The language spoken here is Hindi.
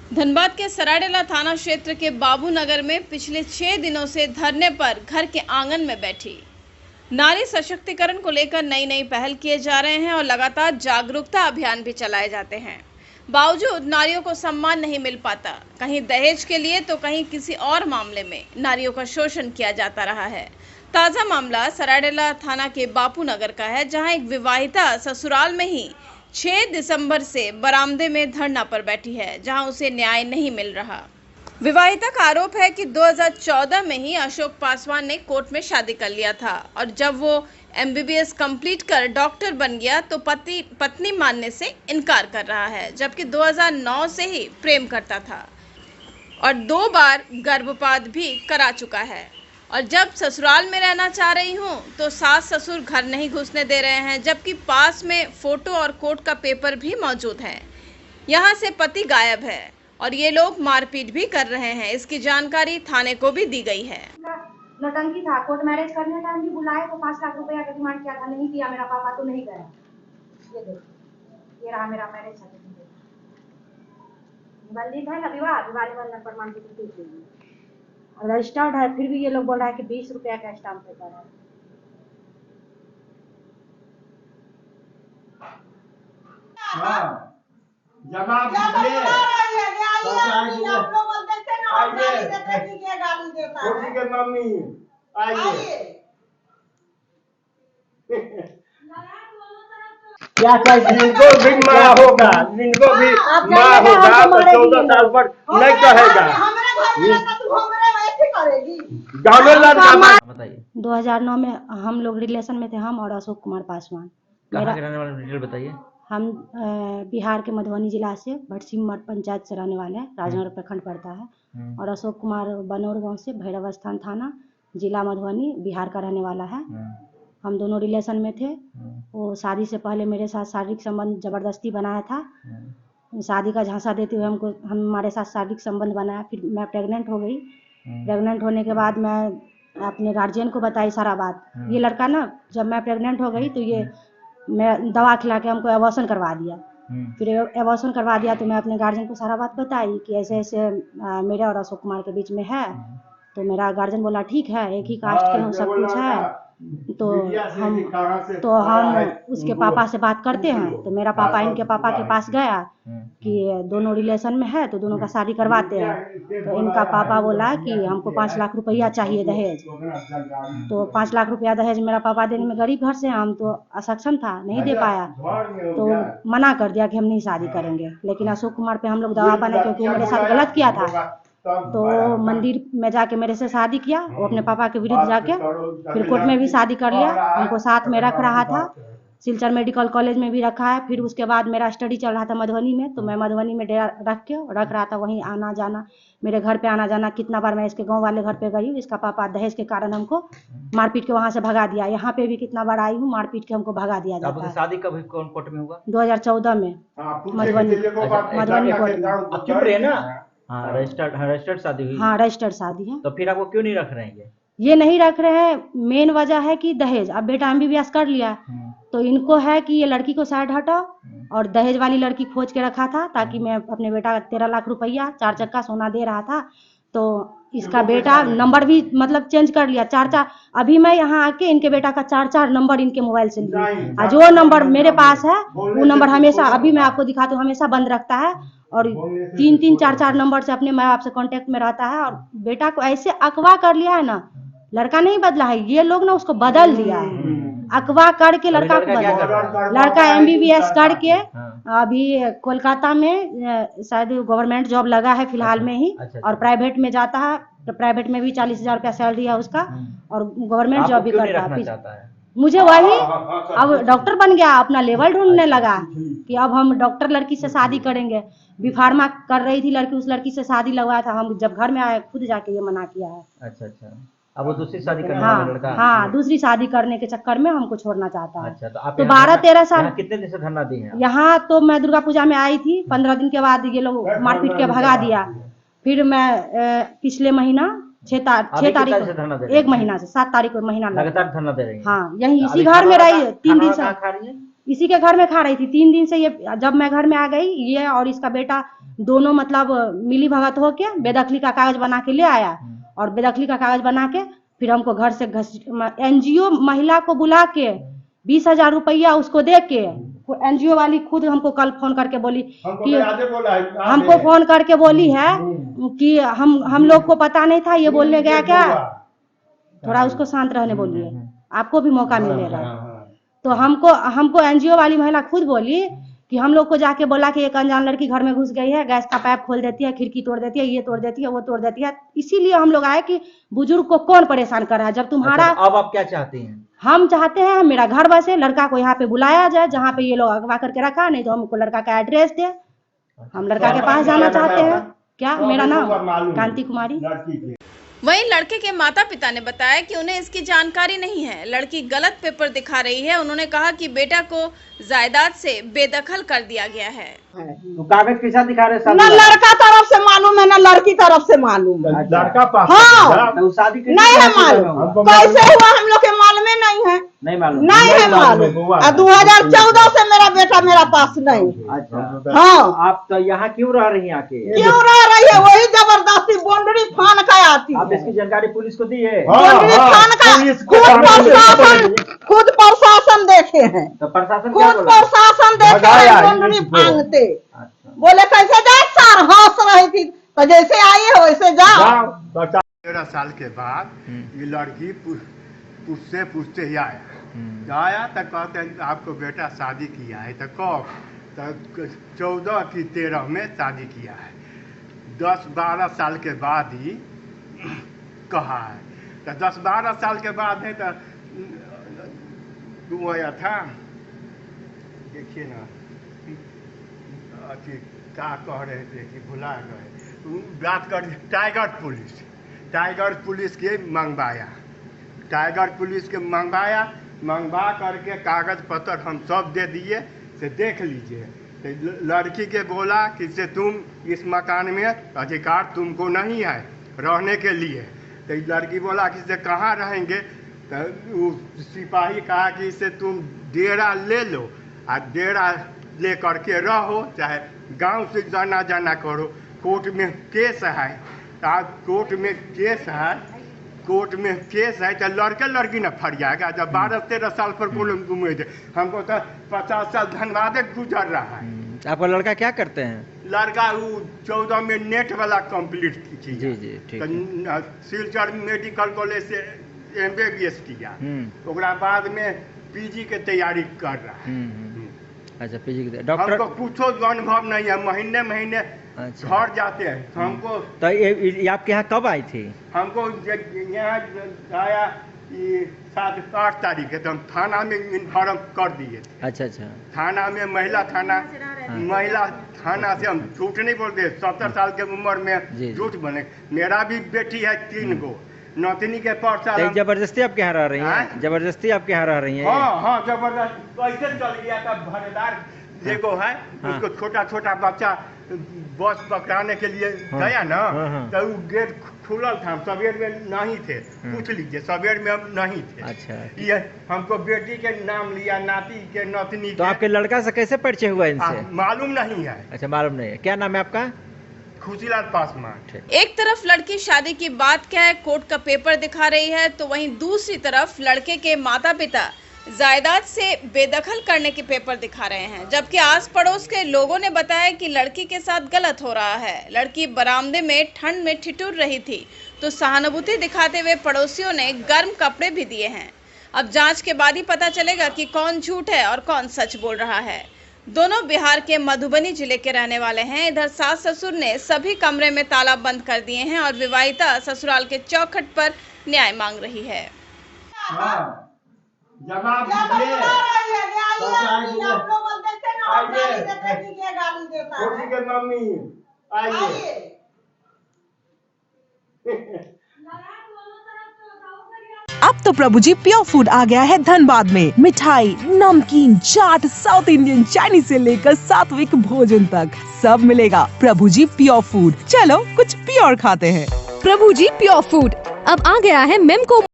धनबाद के सराडेला थाना क्षेत्र के बाबू नगर में पिछले 6 दिनों से धरने पर घर के आंगन में बैठी नारी सशक्तिकरण को लेकर नई नई पहल किए जा रहे हैं और लगातार जागरूकता अभियान भी चलाए जाते हैं। बावजूद नारियों को सम्मान नहीं मिल पाता, कहीं दहेज के लिए तो कहीं किसी और मामले में नारियों का शोषण किया जाता रहा है। ताजा मामला सराडेला थाना के बापू नगर का है, जहां एक विवाहिता ससुराल में ही 6 दिसंबर से बरामदे में धरना पर बैठी है, जहां उसे न्याय नहीं मिल रहा। विवाहिता का आरोप है कि 2014 में ही अशोक पासवान ने कोर्ट में शादी कर लिया था और जब वो MBBS कंप्लीट कर डॉक्टर बन गया तो पत्नी मानने से इनकार कर रहा है, जबकि 2009 से ही प्रेम करता था और 2 बार गर्भपात भी करा चुका है। और जब ससुराल में रहना चाह रही हूँ तो सास ससुर घर नहीं घुसने दे रहे हैं, जबकि पास में फोटो और कोर्ट का पेपर भी मौजूद है। यहाँ से पति गायब है और ये लोग मारपीट भी कर रहे हैं। इसकी जानकारी थाने को भी दी गई है। नौटंकी था, कोर्ट मैरिज करने टाइम भी बुलाए तो 5 लाख रुपया का डिमांड किया था, नहीं किया मेरा पापा तो नहीं गया। ये देखो, ये रहा मेरा मैरिज सर्टिफिकेट, वलिद है ना, विवाह निबंधन प्रमाण पत्र रजिस्टर्ड है, फिर भी ये लोग बोल रहा है कि 20 रुपया का स्टाम्प पेपर है। हाँ, जवाब दीजिए। आप लोग बोलते थे ना, हम गाली देते कि ये गाली देता है। के मम्मी आइए। क्या चाहिए? इनको भी माँ होगा, इनको भी माँ होगा, तो 14 साल पर नहीं कहेगा। गाँव में लड़का बताइए। 2009 में हम लोग रिलेशन में थे, हम और अशोक कुमार पासवान। कहाँ के रहने वाले डिटेल बताइए। हम बिहार के मधुबनी जिला से भटसिम मठ पंचायत से रहने वाले हैं, राजनगर प्रखंड पड़ता है। और अशोक कुमार बनौर गांव से भैरव स्थान थाना जिला मधुबनी बिहार का रहने वाला है। हम दोनों रिलेशन में थे। वो शादी से पहले मेरे साथ शारीरिक संबंध जबरदस्ती बनाया था। शादी का झांसा देते हुए हमारे साथ शारीरिक संबंध बनाया। फिर मैं प्रेग्नेंट हो गई। प्रेग्नेंट होने के बाद मैं अपने गार्जियन को बताई सारा बात। ये लड़का ना, जब मैं प्रेग्नेंट हो गई तो ये मैं दवा खिला के हमको एबॉर्शन करवा दिया। फिर एबॉर्शन करवा दिया तो मैं अपने गार्जियन को सारा बात बताई कि ऐसे ऐसे मेरे और अशोक कुमार के बीच में है। तो मेरा गार्जियन बोला ठीक है, एक ही कास्ट के हम, सब कुछ है तो हम उसके पापा से बात करते हैं। तो मेरा पापा इनके पापा के पास गया कि दोनों रिलेशन में है तो दोनों का शादी करवाते हैं। तो इनका पापा बोला कि हमको 5 लाख रुपया चाहिए दहेज। तो 5 लाख रुपया दहेज मेरा पापा देने में गरीब घर से, हम तो असक्षम था, नहीं दे पाया। तो मना कर दिया कि हम नहीं शादी करेंगे। लेकिन अशोक कुमार पे हम लोग दबाव बने क्योंकि वो मेरे साथ गलत किया था। तो मंदिर में जाके मेरे से शादी किया, वो अपने पापा के विरुद्ध जाके। फिर कोर्ट में भी शादी कर लिया, हमको साथ में रख रहा था। सिलचर मेडिकल कॉलेज में भी रखा है। फिर उसके बाद मेरा स्टडी चल रहा था मधुबनी में, तो मैं मधुबनी में डेरा रख रहा था। वहीं आना जाना, मेरे घर पे आना जाना, कितना बार मैं इसके गांव वाले घर पे गई हूँ। इसका पापा दहेज के कारण हमको मारपीट के वहाँ से भगा दिया। यहाँ पे भी कितना बार आई हूँ, मारपीट के हमको भगा दिया जाता है। शादी कब कौन कोर्ट में हुआ? 2014 में मधुबनी कोर्ट में। चुप रहे ना। हाँ, रजिस्टर्ड शादी हुई। हाँ, रजिस्टर्ड शादी है। तो फिर आपको क्यों नहीं रख रहे हैं? ये नहीं रख रहे हैं, मेन वजह है कि दहेज। अब बेटा MBBS कर लिया तो इनको है कि ये लड़की को साइड हटाओ, और दहेज वाली लड़की खोज के रखा था ताकि मैं अपने बेटा का 13 लाख रुपया 4 चक्का सोना दे रहा था। तो इसका बेटा नंबर भी मतलब चेंज कर लिया, 4 अभी मैं यहाँ आके इनके बेटा का 4 नंबर इनके मोबाइल से लिया। जो नंबर मेरे पास है वो नंबर हमेशा, अभी मैं आपको दिखाती हूँ, हमेशा बंद रखता है। और 3 4 नंबर से अपने माँ बाप से कांटेक्ट में रहता है। और बेटा को ऐसे अगवा कर लिया है ना, लड़का नहीं बदला है, ये लोग ना उसको बदल दिया है। अगवा करके लड़का को बदला। लड़का MBBS करके अभी कोलकाता में शायद गवर्नमेंट जॉब लगा है फिलहाल में ही। और प्राइवेट में जाता है, तो प्राइवेट में भी 40,000 रुपया सैलरी है उसका, और गवर्नमेंट जॉब भी करता है। मुझे वही, अब डॉक्टर बन गया, अपना लेवल ढूंढने लगा कि अब हम डॉक्टर लड़की से शादी करेंगे। B.Pharma कर रही थी लड़की, उस लड़की से शादी लगवाया था। हम जब घर में आए खुद जाके ये मना किया है। अच्छा। अब वो दूसरी शादी करने वाला लड़का? हाँ, दूसरी शादी करने के चक्कर में हमको छोड़ना चाहता है। अच्छा, तो 12-13 साल। कितने दिन से धरना दी है? यहाँ तो मैं दुर्गा पूजा में आई थी, 15 दिन के बाद ये लोग मारपीट के भगा दिया। फिर मैं पिछले महीना 6 तारीख, 1 महीना से 7 तारीख को महीना लगातार धरना दे रही है। हाँ, यही इसी घर में रही 3 दिन से, इसी के घर में खा रही थी 3 दिन से। ये जब मैं घर में आ गई, ये और इसका बेटा दोनों मतलब मिली भगत होके बेदखली का कागज बना के ले आया और बेदखली का कागज बना के फिर हमको घर से NGO महिला को बुला के 20,000 रुपया उसको दे के NGO वाली खुद हमको कल फोन करके बोली कि हमको फोन करके बोली है कि हम लोग को पता नहीं था, ये बोलने गया क्या, थोड़ा उसको शांत रहने बोलिए, आपको भी मौका मिलेगा। तो हमको NGO वाली महिला खुद बोली कि हम लोग को जाके बोला कि एक अनजान लड़की घर में घुस गई है, गैस का पाइप खोल देती है, खिड़की तोड़ देती है, ये तोड़ देती है, वो तोड़ देती है। इसीलिए हम लोग आए कि बुजुर्ग को कौन परेशान कर रहा है जब तुम्हारा। अच्छा, अब आप क्या चाहती हैं? हम चाहते हैं मेरा घर बसे, लड़का को यहाँ पे बुलाया जाए जहाँ पे ये लोग अगवा करके रखा, नहीं तो हमको लड़का का एड्रेस दे, हम लड़का के पास जाना चाहते हैं। क्या मेरा नाम कांति कुमारी। वहीं लड़के के माता पिता ने बताया कि उन्हें इसकी जानकारी नहीं है, लड़की गलत पेपर दिखा रही है। उन्होंने कहा कि बेटा को जायदाद से बेदखल कर दिया गया है। तो कागज कैसा दिखा रहे? न लड़का तरफ से मालूम है न लड़की तरफ से मालूम है। लड़का पास हाँ तो शादी नहीं है मालूम, कैसे हुआ हम लोग के मालूम नहीं है, नहीं मालूम, नहीं है मालूम। 2014 से मेरा बेटा मेरा पास नहीं। अच्छा हाँ, आप तो यहाँ क्यों रह रही हैं आके? क्यों रह रही है? वही जबरदस्ती बाउंड्री फान का आती आप इसकी जानकारी पुलिस को दी है? बाउंड्री फान का खुद प्रशासन देखे हैं, तो प्रशासन खुद प्रशासन देखे हैं बाउंड्री फांगते। बोले कैसे जाए सर, हंस रही थी तो जैसे आई है वैसे जाओ। 13 साल के बाद ये लड़की पूछते ही आया तो कहते हैं आपको बेटा शादी किया है, तो कब? तो 14 की 13 में शादी किया है। 10-12 साल के बाद ही कहा है। तो 10-12 साल के बाद है तो तू आया था, देखिए ना क्या कह रहे थे कि भुला गए, बात कर टाइगर पुलिस के मंगवाया, टाइगर पुलिस के मंगवा करके कागज पत्र हम सब दे दिए, से देख लीजिए। तो लड़की के बोला कि से तुम इस मकान में अधिकार तुमको नहीं है रहने के लिए। तो लड़की बोला कि से कहाँ रहेंगे? तो सिपाही कहा कि से तुम डेरा ले लो और डेरा ले करके रहो, चाहे गांव से जाना करो। कोर्ट में केस है, कोर्ट में केस है तो लड़की न फट जाएगा। जब 12-13 साल पर घूमे थे, हमको तो 50 साल धनबाद गुजर रहा है। आपका लड़का क्या करते हैं? लड़का वो 14 में नेट वाला कंप्लीट की। जी ठीक है। सिलचर मेडिकल कॉलेज से MBBS किया, ओकरा बाद में PG के तैयारी कर रहा है। अच्छा, PG के डॉक्टर। हमको कुछ अनुभव नहीं है, महीने अच्छा। घर जाते हैं तो हमको। तो ये आपके यहाँ कब आई थी? हमको यहाँ आया 7-8 तारीख है, तो हम थाना में इन्फॉर्म कर दिए। अच्छा, थाना में महिला थाना से हम झूठ नहीं बोलते। 70 साल के उम्र में झूठ बने। मेरा भी बेटी है 3 गो, नौतनी के पर्चा। जबरदस्ती आपके यहाँ रह रही है? जबरदस्ती आपके यहाँ रह रही है? हाँ, जबरदस्ती कैसे चल गया था। भरेदार देखो है, उसको छोटा बच्चा बस पकड़ाने के लिए गया ना, तो वो गेट खुलल था, सवेर में नहीं थे। पूछ लीजिए, सवेर में हम नहीं थे। अच्छा, ये हमको बेटी के नाम लिया, नाती के नौतनी। तो आपके लड़का से कैसे परिचय हुआ इनसे? मालूम नहीं है। अच्छा, मालूम नहीं है। क्या नाम है आपका? खुशीलाल पासवान। एक तरफ लड़की शादी की बात कह कोर्ट का पेपर दिखा रही है, तो वहीं दूसरी तरफ लड़के के माता पिता जायदाद से बेदखल करने के पेपर दिखा रहे हैं। जबकि आस पड़ोस के लोगों ने बताया कि लड़की के साथ गलत हो रहा है। लड़की बरामदे में ठंड में ठिठुर रही थी, तो सहानुभूति दिखाते हुए पड़ोसियों ने गर्म कपड़े भी दिए हैं। अब जांच के बाद ही पता चलेगा कि कौन झूठ है और कौन सच बोल रहा है। दोनों बिहार के मधुबनी जिले के रहने वाले हैं। इधर सास ससुर ने सभी कमरे में ताला बंद कर दिए हैं और विवाहिता ससुराल के चौखट पर न्याय मांग रही है। जवाब दीजिए। छोटी के मम्मी आइए। अब तो प्रभु जी प्योर फूड आ गया है धनबाद में। मिठाई, नमकीन, चाट, साउथ इंडियन, चाइनीज से लेकर सात्विक भोजन तक सब मिलेगा। प्रभु जी प्योर फूड, चलो कुछ प्योर खाते हैं। प्रभु जी प्योर फूड अब आ गया है मेमको